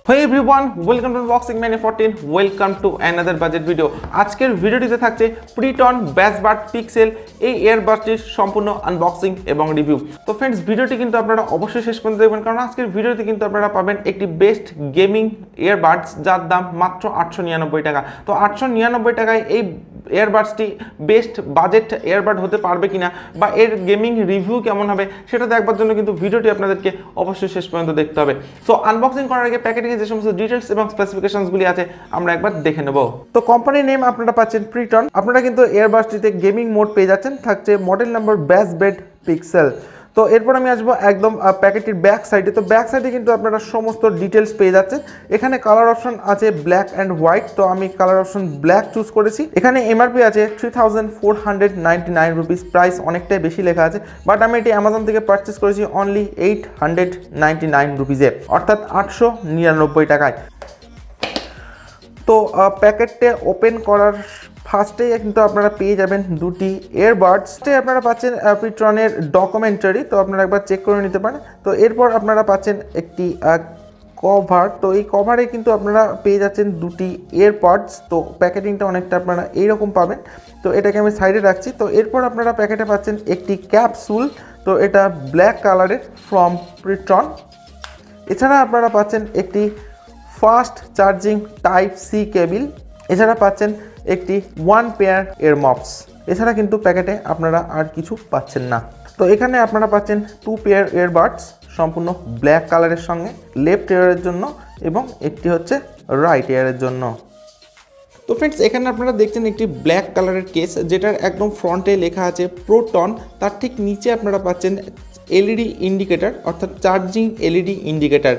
Hey everyone, welcome to Unboxing Mania 14. Welcome to another budget video. আজকের ভিডিওটিতে থাকছে pTron Bassbuds Pixel এই ইয়ারবাডসটির সম্পূর্ণ আনবক্সিং এবং রিভিউ। তো फ्रेंड्स ভিডিওটি কিন্তু আপনারা অবশ্যই শেষ পর্যন্ত দেখবেন কারণ আজকের ভিডিওতে কিন্তু আপনারা পাবেন একটি বেস্ট গেমিং ইয়ারবাডস যার দাম মাত্র 899 টাকা। তো 899 টাকায় এই ইয়ারবাডসটি বেস্ট বাজেট ইয়ারবাড হতে পারবে কিনা বা এর গেমিং রিভিউ কেমন হবে সেটা দেখবার জন্য কিন্তু ভিডিওটি আপনাদেরকে অবশ্যই শেষ পর্যন্ত দেখতে হবে। সো আনবক্সিং করার আগে প্যাকেটিং যে সমস্ত ডিটেইলস এবং স্পেসিফিকেশনসগুলি আছে আমরা একবার দেখে নেব। তো কোম্পানির নেম আপনারা পাচ্ছেন pTron। আপনারা কিন্তু ইয়ারবাডসটিতে গেমিং মোড পেয়ে যাচ্ছেন, থাকছে মডেল নাম্বার Bassbuds Pixel। তো এরপর আমি আসবো একদম প্যাকেটটির ব্যাক সাইডে। তো ব্যাক সাইডে কিন্তু আপনারা সমস্ত ডিটেলস পেয়ে যাচ্ছেন। এখানে কালার অপশন আছে ব্ল্যাক অ্যান্ড হোয়াইট, তো আমি কালার অপশন ব্ল্যাক চুজ করেছি। এখানে এমআরপি আছে 3499 রুপিস, প্রাইস অনেকটাই বেশি লেখা আছে, বাট আমি এটি অ্যামাজন থেকে পারচেস করেছি অনলি 899 রুপিসে, অর্থাৎ 899 টাকায়। তো প্যাকেটটা ওপেন করার ফার্স্টেই কিন্তু আপনারা পেয়ে যাবেন দুটি ইয়ারবাডস। আপনারা পাচ্ছেন pTronএর ডকুমেন্টারি, তো আপনারা একবার চেক করে নিতে পারেন। তো এরপর আপনারা পাচ্ছেন একটি কভার, তো এই কভারে কিন্তু আপনারা পেয়ে যাচ্ছেন দুটি ইয়ারবাডস। তো প্যাকেটিংটা অনেকটা আপনারা এইরকম পাবেন। তো এটাকে আমি সাইডে রাখছি। তো এরপর আপনারা প্যাকেটে পাচ্ছেন একটি ক্যাপসুল, তো এটা ব্ল্যাক কালারের ফ্রম pTron। এছাড়া আপনারা পাচ্ছেন একটি ফাস্ট চার্জিং Type-C কেবিল। এছাড়া পাচ্ছেন একটি 1 পেয়ার ইয়ারমাফস। এছাড়া কিন্তু প্যাকেটে আপনারা আর কিছু পাচ্ছেন না। তো এখানে আপনারা পাচ্ছেন 2 পেয়ার ইয়ারবাডস সম্পূর্ণ ব্ল্যাক কালারের সঙ্গে, লেফট ইয়ারের জন্য এবং একটি হচ্ছে রাইট ইয়ারের জন্য। তো फ्रेंड्स এখানে আপনারা দেখছেন একটি ব্ল্যাক কালারের কেস, যেটার একদম ফ্রন্টে লেখা আছে pTron। তার ঠিক নিচে আপনারা পাচ্ছেন এলইডি ইন্ডিকেটর, অর্থাৎ চার্জিং এলইডি ইন্ডিকেটর,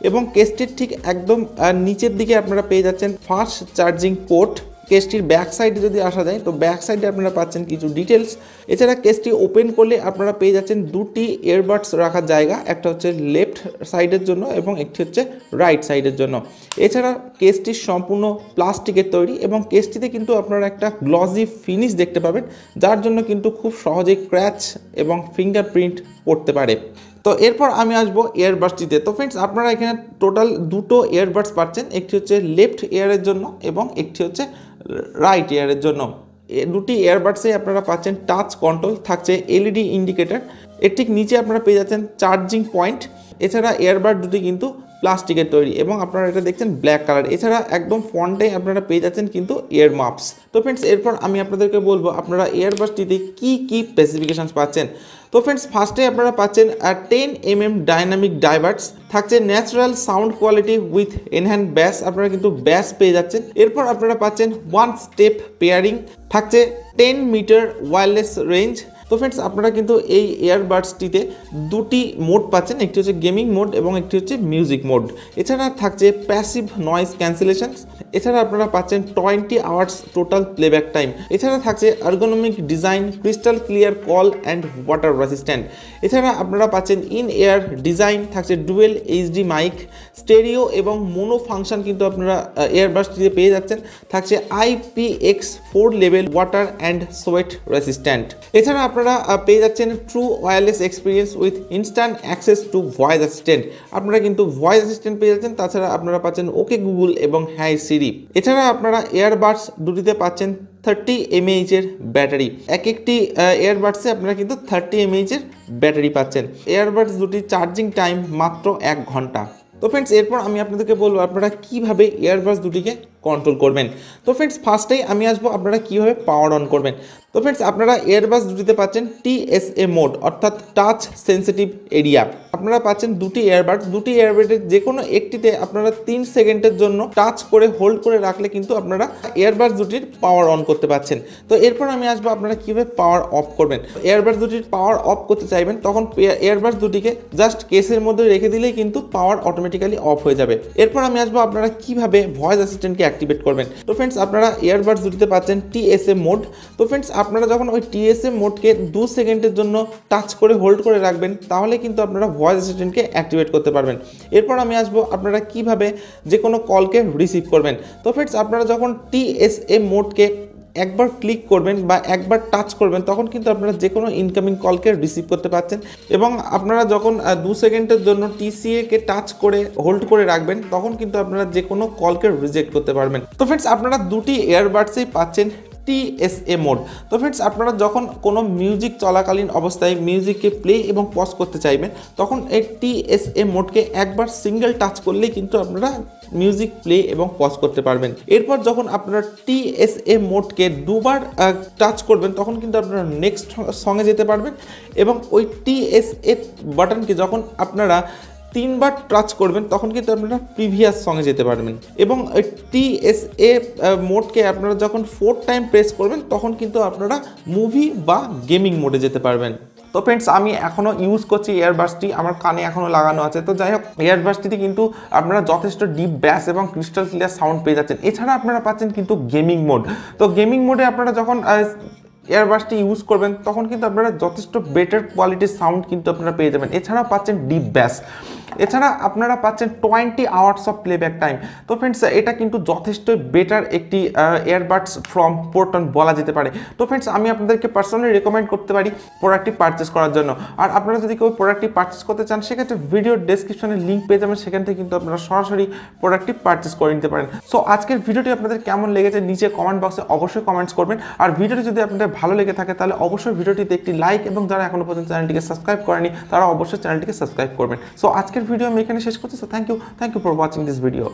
এবং কেসটির ঠিক একদম নিচের দিকে আপনারা পেয়ে যাচ্ছেন ফাস্ট চার্জিং পোর্ট। কেসটির ব্যাক সাইডে যদি আসা যায়, তো ব্যাক সাইডে আপনারা পাচ্ছেন কিছু ডিটেলস। এছাড়া কেসটি ওপেন করলে আপনারা পেয়ে যাচ্ছেন দুটি ইয়ারবাডস রাখার জায়গা, একটা হচ্ছে লেফট সাইডের জন্য এবং একটি হচ্ছে রাইট সাইডের জন্য। এছাড়া কেসটি সম্পূর্ণ প্লাস্টিকের তৈরি এবং কেসটিতে কিন্তু আপনারা একটা গ্লসি ফিনিশ দেখতে পাবেন, যার জন্য কিন্তু খুব সহজেই ক্র্যাচ এবং ফিঙ্গারপ্রিন্ট পড়তে পারে। তো এরপর আমি আসবো ইয়ারবাডসটিতে। তো फ्रेंड्स আপনারা এখানে টোটাল দুটো ইয়ারবাডস পাচ্ছেন, একটি হচ্ছে লেফট ইয়ারের জন্য এবং একটি হচ্ছে রাইট ইয়ারের জন্য। দুটি ইয়ারবাডসে আপনারা পাচ্ছেন টাচ কন্ট্রোল, থাকছে এলইডি ইন্ডিকেটর, এর ঠিক নিচে আপনারা পেয়ে যাচ্ছেন চার্জিং পয়েন্ট। এছাড়া ইয়ারবাড দুটি কিন্তু প্লাস্টিকের তৈরি এবং আপনারা এটা দেখছেন ব্ল্যাক কালার। এছাড়া একদম ফ্রন্টে আপনারা পেয়ে যাচ্ছেন কিন্তু ইয়ারমাফস। তো फ्रेंड्स এরপর আমি আপনাদেরকে বলবো আপনারা ইয়ারবাডসটিতে কি কি স্পেসিফিকেশনস পাচ্ছেন। তো फ्रेंड्स ফার্স্টে আপনারা পাচ্ছেন 10 mm ডাইনামিক ডাইভার্টস, থাকছে natural sound quality with enhance ব্যাস, আপনারা কিন্তু ব্যাস পেয়ে যাচ্ছেন। এরপর আপনারা পাচ্ছেন 1 স্টেপ পেয়ারিং, থাকছে 10 মিটার ওয়্যারলেস রেঞ্জ। তো फ्रेंड्स আপনারা কিন্তু এই ইয়ারবাডসটিতে দুটি মোড পাচ্ছেন, একটি হচ্ছে গেমিং মোড এবং একটি হচ্ছে মিউজিক মোড। এছাড়া থাকছে প্যাসিভ নয়েজ ক্যান্সেলেশন। এছাড়া আপনারা পাচ্ছেন 20 আওয়ার্স টোটাল প্লেব্যাক টাইম। এছাড়া থাকছে ergonomic design, crystal clear call and water resistant. এছাড়া আপনারা পাচ্ছেন ইন এয়ার ডিজাইন, থাকছে ডুয়েল এইচডি মাইক, স্টেরিও এবং মোনো ফাংশন কিন্তু আপনারা ইয়ারবাডসটিতে পেয়ে যাচ্ছেন, থাকছে IPX4 level water and sweat resistant. এছাড়া আপনারা পেয়ে যাচ্ছেন true wireless experience with instant access to voice assistant, আপনারা কিন্তু ভয়েস অ্যাসিস্ট্যান্ট পেয়ে যাচ্ছেন। তাছাড়া আপনারা পাচ্ছেন ওকে গুগল এবং হ্যাই সিরি। এছাড়া আপনারা ইয়ারবাডস দুটিতে পাচ্ছেন 30 mAh এর ব্যাটারি। একটি ইয়ারবাডসে আপনারা কিন্তু 30 mAh এর ব্যাটারি পাচ্ছেন। ইয়ারবাডস দুটি চার্জিং টাইম মাত্র 1 ঘন্টা। তো फ्रेंड्स এরপর আমি আপনাদেরকে বলবো আপনারা কিভাবে ইয়ারবাডস দুটিকে কন্ট্রোল করবেন। তো फ्रेंड्स ফার্স্টেই আমি আসবো আপনারা কিভাবে পাওয়ার অন করবেন। তো फ्रेंड्स আপনারা ইয়ারবাডস দুটিতে পাচ্ছেন TSA মোড, অর্থাৎ টাচ সেন্সিটিভ এরিয়া। আপনারা পাচ্ছেন দুটি ইয়ারবাডস, দুটি ইয়ারবাডের যে কোনো একটিতে আপনারা 3 সেকেন্ডের জন্য টাচ করে হোল্ড করে রাখলে কিন্তু আপনারা ইয়ারবাডস দুটির পাওয়ার অন করতে পাচ্ছেন। তো এরপর আমি আসবো আপনারা কিভাবে পাওয়ার অফ করবেন। ইয়ারবাডস দুটির পাওয়ার অফ করতে চাইবেন তখন ইয়ারবাডস দুটিকে জাস্ট কেসের মধ্যে রেখে দিলেই কিন্তু পাওয়ার অটোমেটিক্যালি অফ হয়ে যাবে। এরপর আমি আসবো আপনারা কিভাবে ভয়েস অ্যাসিস্ট্যান্টকে অ্যাক্টিভেট করবেন। তো फ्रेंड्स আপনারা ইয়ারবাডস দুটিতে পাচ্ছেন TSA মোড। তো फ्रेंड्स আপনারা যখন ওই TSA মোডকে 2 সেকেন্ডের জন্য টাচ করে হোল্ড করে রাখবেন তাহলে কিন্তু আপনারা ভয়েস অ্যাসিস্ট্যান্টকে অ্যাক্টিভেট করতে পারবেন। এরপর আমি আসবো আপনারা কিভাবে যে কোনো কলকে রিসিভ করবেন। তো फ्रेंड्स আপনারা যখন TSA মোডকে একবার ক্লিক করবেন বা একবার টাচ করবেন তখন কিন্তু আপনারা যে কোনো ইনকামিং কলকে রিসিভ করতে পারছেন এবং আপনারা যখন 2 সেকেন্ডের জন্য TCA কে টাচ করে হোল্ড করে রাখবেন তখন কিন্তু আপনারা যে কোনো কলকে রিজেক্ট করতে পারবেন। তো ফ্রেন্ডস আপনারা দুটি ইয়ারবাডসেই পাচ্ছেন TSA মোড। তো ফ্রেন্ডস আপনারা যখন কোনো মিউজিক চলাকালীন অবস্থায় মিউজিককে প্লে এবং পজ করতে চাইবেন তখন এই TSA মোডকে একবার সিঙ্গেল টাচ করলেই কিন্তু আপনারা মিউজিক প্লে এবং পজ করতে পারবেন। এরপর যখন আপনারা TSA মোডকে দুবার টাচ করবেন তখন কিন্তু আপনারা নেক্সট সঙ্গে যেতে পারবেন এবং ওই TSA বাটনকে যখন আপনারা 3 বার টাচ করবেন তখন কিন্তু আপনারা প্রিভিয়াস সঙ্গে যেতে পারবেন এবং TSA মোডকে আপনারা যখন 4 টাইম প্রেস করবেন তখন কিন্তু আপনারা মুভি বা গেমিং মোডে যেতে পারবেন। তো ফ্রেন্ডস আমি এখনও ইউজ করছি ইয়ারবাডসটি, আমার কানে এখনও লাগানো আছে। তো যাই হোক ইয়ারবাডসটিতে কিন্তু আপনারা যথেষ্ট ডিপ ব্যাস এবং ক্রিস্টাল ক্লিয়ার সাউন্ড পেয়ে যাচ্ছেন। এছাড়া আপনারা পাচ্ছেন কিন্তু গেমিং মোড। তো গেমিং মোডে আপনারা যখন ইয়ারবাডসটি ইউজ করবেন তখন কিন্তু আপনারা যথেষ্ট বেটার কোয়ালিটির সাউন্ড কিন্তু আপনারা পেয়ে যাবেন। এছাড়া পাচ্ছেন ডিপ ব্যাস, এছাড়া আপনারা পাচ্ছেন 20 আওয়ার্স অফ প্লেব্যাক টাইম। তো ফ্রেন্ডস এটা কিন্তু যথেষ্ট বেটার একটি ইয়ারবাডস ফ্রম pTron বলা যেতে পারে। তো ফ্রেন্ডস আমি আপনাদেরকে পার্সোনালি রেকমেন্ড করতে পারি প্রোডাক্টটি পারচেস করার জন্য। আর আপনারা যদি কেউ প্রোডাক্টটি পারচেস করতে চান সেক্ষেত্রে ভিডিও ডেসক্রিপশনে লিঙ্ক পেয়ে যাবেন, সেখান থেকে কিন্তু আপনারা সরাসরি প্রোডাক্টটি পারচেস করে নিতে পারেন। সো আজকের ভিডিওটি আপনাদের কেমন লেগেছে নিচে কমেন্ট বক্সে অবশ্যই কমেন্টস করবেন। আর ভিডিওটি যদি আপনাদের ভালো লেগে থাকে তাহলে অবশ্যই ভিডিওটিতে একটি লাইক এবং যারা এখনো পর্যন্ত চ্যানেলটিকে সাবস্ক্রাইব করেনি তারা অবশ্যই চ্যানেলটিকে সাবস্ক্রাইব করবেন। সো আজকের ভিডিও আমি এখানে শেষ করছি। So thank you for watching this video.